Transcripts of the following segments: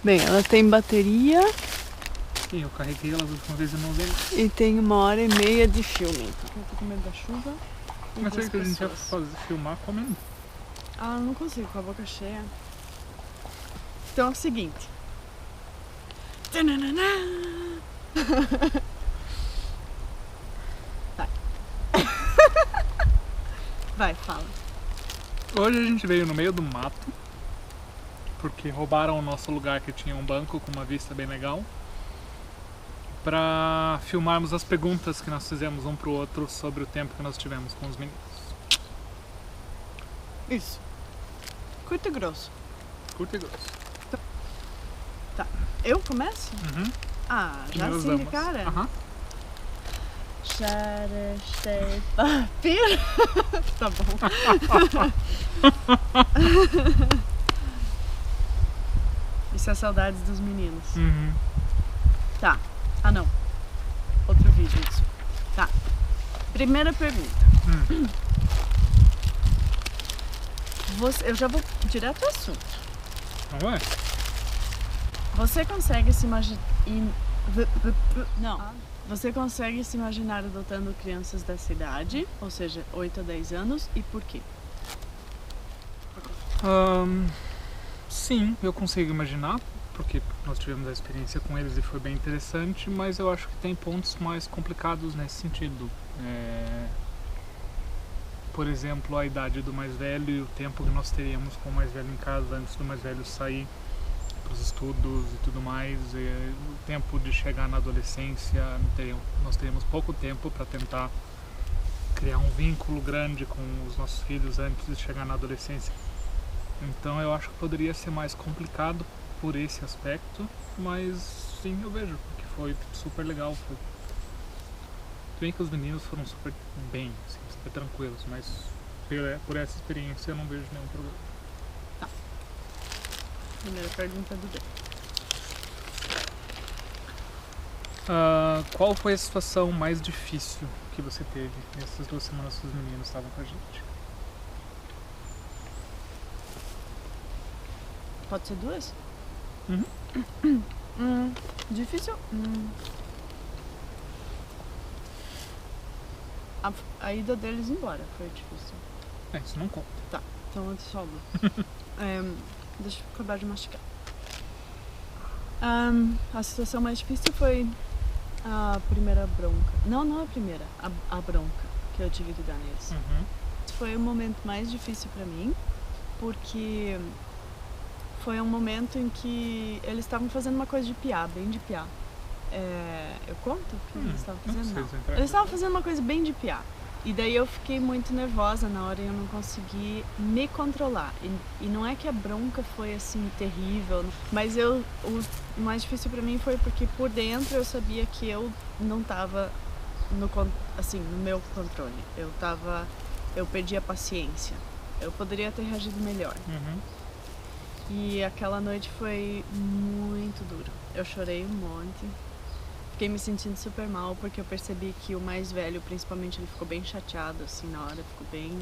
Bem, ela tem bateria Sim, eu carreguei ela da última vez e não usei. e tem 1h30 de filme. Eu tô com medo da chuva. E Mas das sei que a gente ia pessoas. filmar comendo. Ah, eu não consigo, com a boca cheia. Então é o seguinte. Tananana. Vai. Vai, fala. Hoje a gente veio no meio do mato, porque roubaram o nosso lugar que tinha um banco com uma vista bem legal, pra filmarmos as perguntas que nós fizemos um pro outro sobre o tempo que nós tivemos com os meninos. Isso. Curto e grosso. Curto e grosso. Tá. Eu começo? Uhum. Ah, já Meus assim de amos. cara? Aham. Papiro. Tá bom. Isso é saudades dos meninos. Uhum. Tá. Ah, não. Outro vídeo isso. Tá. Primeira pergunta. Eu já vou direto ao assunto. Não é? Você consegue se imaginar... Não. Você consegue se imaginar adotando crianças dessa idade, ou seja, 8 a 10 anos, e por quê? Sim, eu consigo imaginar, porque nós tivemos a experiência com eles e foi bem interessante, mas eu acho que tem pontos mais complicados nesse sentido. Por exemplo, a idade do mais velho e o tempo que nós teríamos com o mais velho em casa antes do mais velho sair para os estudos e tudo mais, o tempo de chegar na adolescência, nós teríamos pouco tempo para tentar criar um vínculo grande com os nossos filhos antes de chegar na adolescência. Então eu acho que poderia ser mais complicado por esse aspecto, mas sim, eu vejo que foi super legal. Foi bem que os meninos foram super bem, assim, super tranquilos, mas por essa experiência eu não vejo nenhum problema. Primeira pergunta do dia. Qual foi a situação mais difícil que você teve nessas 2 semanas que os meninos estavam com a gente? Pode ser 2? Uhum. Difícil? A ida deles embora foi difícil. Isso não conta. Tá, então eu só deixa eu acabar de mastigar. A situação mais difícil foi a primeira bronca. Não a primeira, a bronca que eu tive de dar neles. Uhum. Foi o momento mais difícil pra mim, porque foi um momento em que eles estavam fazendo uma coisa de piá, bem de piá. Eu conto o que eles estavam fazendo? Não. Eles estavam fazendo uma coisa bem de piá. E daí eu fiquei muito nervosa na hora e eu não consegui me controlar. E não é que a bronca foi assim terrível, mas o mais difícil pra mim foi porque por dentro eu sabia que eu não tava no meu controle. Eu perdi a paciência. Eu poderia ter reagido melhor. Uhum. E aquela noite foi muito dura. Eu chorei um monte. Fiquei me sentindo super mal porque eu percebi que o mais velho, principalmente, ele ficou bem chateado assim na hora, ficou bem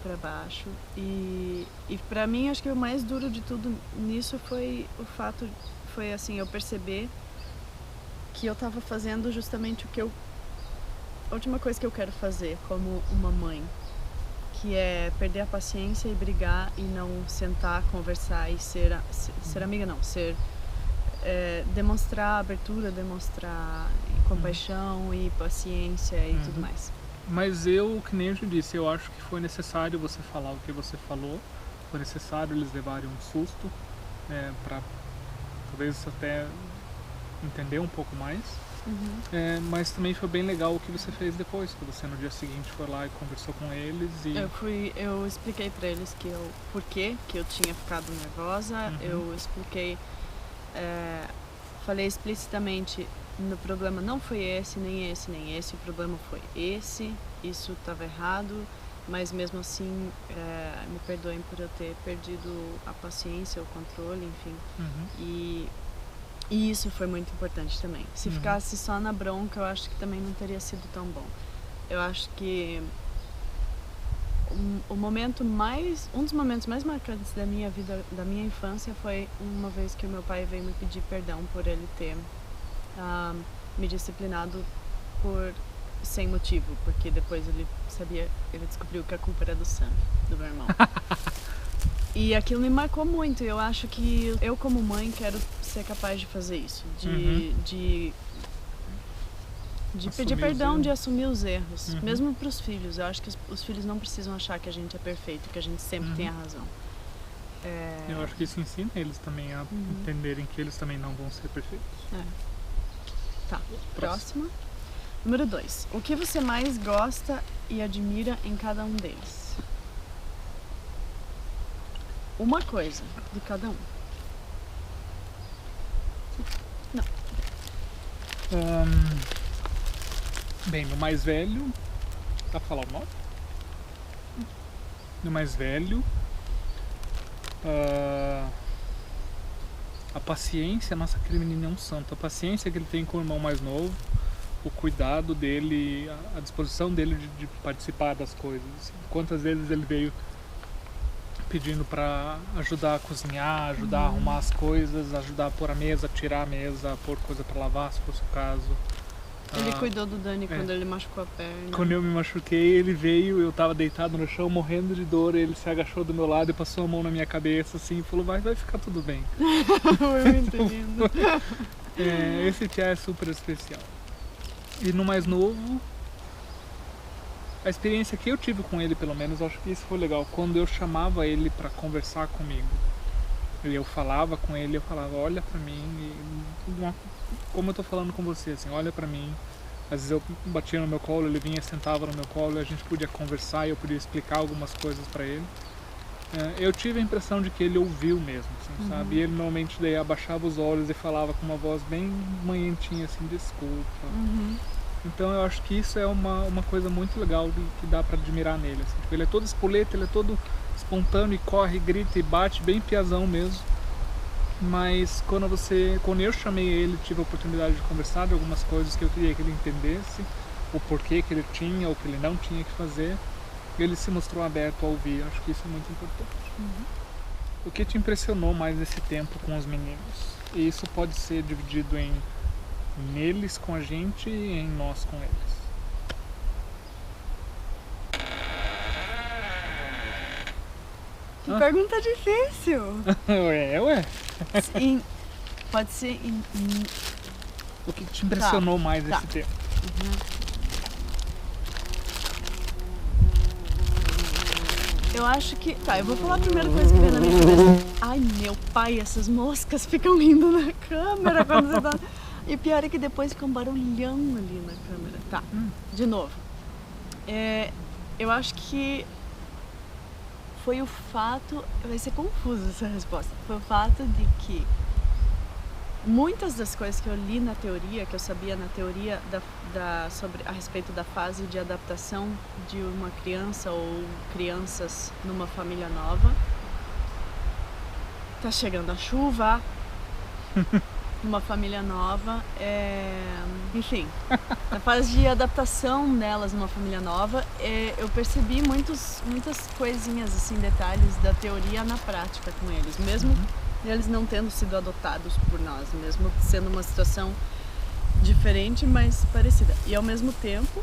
pra baixo. E pra mim, acho que o mais duro de tudo nisso foi o fato, foi assim, eu perceber que eu tava fazendo justamente a última coisa que eu quero fazer como uma mãe, que é perder a paciência e brigar e não sentar, conversar e ser amiga, não, demonstrar abertura, demonstrar compaixão e paciência e tudo mais. Mas que nem eu te disse, eu acho que foi necessário você falar o que você falou, foi necessário eles levarem um susto, para talvez até entender um pouco mais. Mas também foi bem legal o que você fez depois, que você no dia seguinte foi lá e conversou com eles e... Eu expliquei pra eles por que eu tinha ficado nervosa, eu expliquei, falei explicitamente, o problema não foi esse, nem esse, nem esse, o problema foi esse, isso estava errado, mas mesmo assim me perdoem por eu ter perdido a paciência, o controle, enfim. E isso foi muito importante também. Se ficasse só na bronca, eu acho que também não teria sido tão bom. Eu acho que o momento mais... Um dos momentos mais marcantes da minha vida, da minha infância, foi uma vez que o meu pai veio me pedir perdão por ele ter me disciplinado sem motivo, porque depois ele descobriu que a culpa era do Sam, do meu irmão. E aquilo me marcou muito. Eu acho que eu, como mãe, quero ser capaz de fazer isso, de pedir perdão, de assumir os erros, mesmo para os filhos. Eu acho que os filhos não precisam achar que a gente é perfeito, que a gente sempre tem a razão. Eu acho que isso ensina eles também a entenderem que eles também não vão ser perfeitos. Tá, próxima. Número 2. O que você mais gosta e admira em cada um deles? Uma coisa de cada um. Não. Bem, no mais velho... Dá pra falar o nome? No mais velho... a paciência... Nossa, aquele menino é um santo. A paciência que ele tem com o irmão mais novo, o cuidado dele, a disposição dele de participar das coisas. Quantas vezes ele veio pedindo para ajudar a cozinhar, ajudar a arrumar as coisas, ajudar a pôr a mesa, tirar a mesa, pôr coisa para lavar, se fosse o caso. Ele cuidou do Dani quando ele machucou a perna. Quando eu me machuquei, ele veio, eu tava deitado no chão, morrendo de dor, ele se agachou do meu lado e passou a mão na minha cabeça, assim, e falou, vai ficar tudo bem. Foi muito lindo. Esse tia é super especial. E no mais novo, a experiência que eu tive com ele, pelo menos, eu acho que isso foi legal. Quando eu chamava ele para conversar comigo, eu falava com ele, eu falava, olha pra mim, como eu tô falando com você, assim, olha pra mim. Às vezes eu batia no meu colo, ele vinha, sentava no meu colo, e a gente podia conversar e eu podia explicar algumas coisas pra ele. Eu tive a impressão de que ele ouviu mesmo, assim, sabe? E ele normalmente daí abaixava os olhos e falava com uma voz bem manhentinha, assim, desculpa. Então eu acho que isso é uma coisa muito legal que dá pra admirar nele, assim. Tipo, ele é todo espoleta, ele é todo espontâneo e corre, grita e bate, bem piazão mesmo. Mas quando eu chamei ele, tive a oportunidade de conversar de algumas coisas que eu queria que ele entendesse, o porquê que ele tinha, ou que ele não tinha que fazer, ele se mostrou aberto a ouvir. Acho que isso é muito importante. O que te impressionou mais nesse tempo com os meninos? E isso pode ser dividido em neles com a gente e em nós com eles. Que pergunta difícil. Ué. Pode ser O que te impressionou mais nesse tempo? Eu acho que... Tá, eu vou falar a primeira coisa que veio na minha cabeça. Ai, meu pai, essas moscas ficam rindo na câmera quando você tá... E pior é que depois ficam barulhando ali na câmera. Tá, de novo. Eu acho que foi o fato... Vai ser confusa essa resposta. Foi o fato de que muitas das coisas que eu li na teoria, que eu sabia na teoria a respeito da fase de adaptação de uma criança ou crianças numa família nova. Tá chegando a chuva, uma família nova, enfim, na fase de adaptação delas numa família nova, eu percebi muitas coisinhas, assim, detalhes da teoria na prática com eles, mesmo eles não tendo sido adotados por nós, mesmo sendo uma situação diferente, mas parecida. E ao mesmo tempo,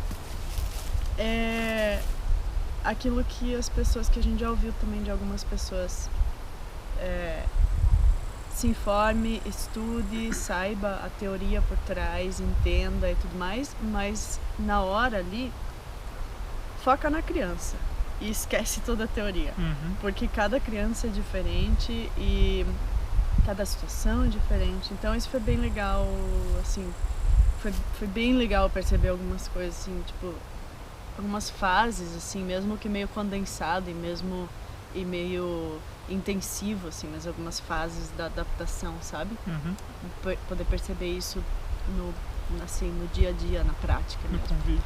aquilo que as pessoas, que a gente já ouviu também de algumas pessoas, se informe, estude, saiba a teoria por trás, entenda e tudo mais, mas na hora ali, foca na criança e esquece toda a teoria, porque cada criança é diferente e cada situação é diferente. Então isso foi bem legal, assim, foi bem legal perceber algumas coisas, assim, tipo, algumas fases, assim, mesmo que meio condensado e meio intensivo, assim, mas algumas fases da adaptação, sabe? Poder perceber isso no dia a dia, na prática mesmo.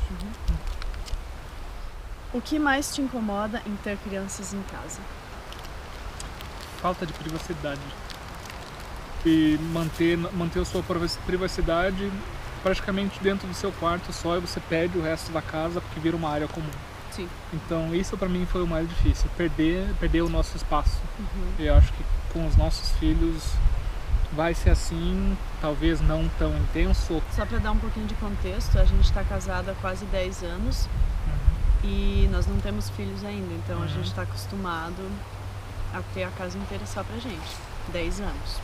O que mais te incomoda em ter crianças em casa? Falta de privacidade. E manter a sua privacidade praticamente dentro do seu quarto só, e você pede o resto da casa porque vira uma área comum. Sim. Então isso pra mim foi o mais difícil, perder o nosso espaço. Uhum. Eu acho que com os nossos filhos vai ser assim, talvez não tão intenso. Só pra dar um pouquinho de contexto, a gente tá casado há quase 10 anos e nós não temos filhos ainda, então a gente tá acostumado a ter a casa inteira só pra gente. 10 anos.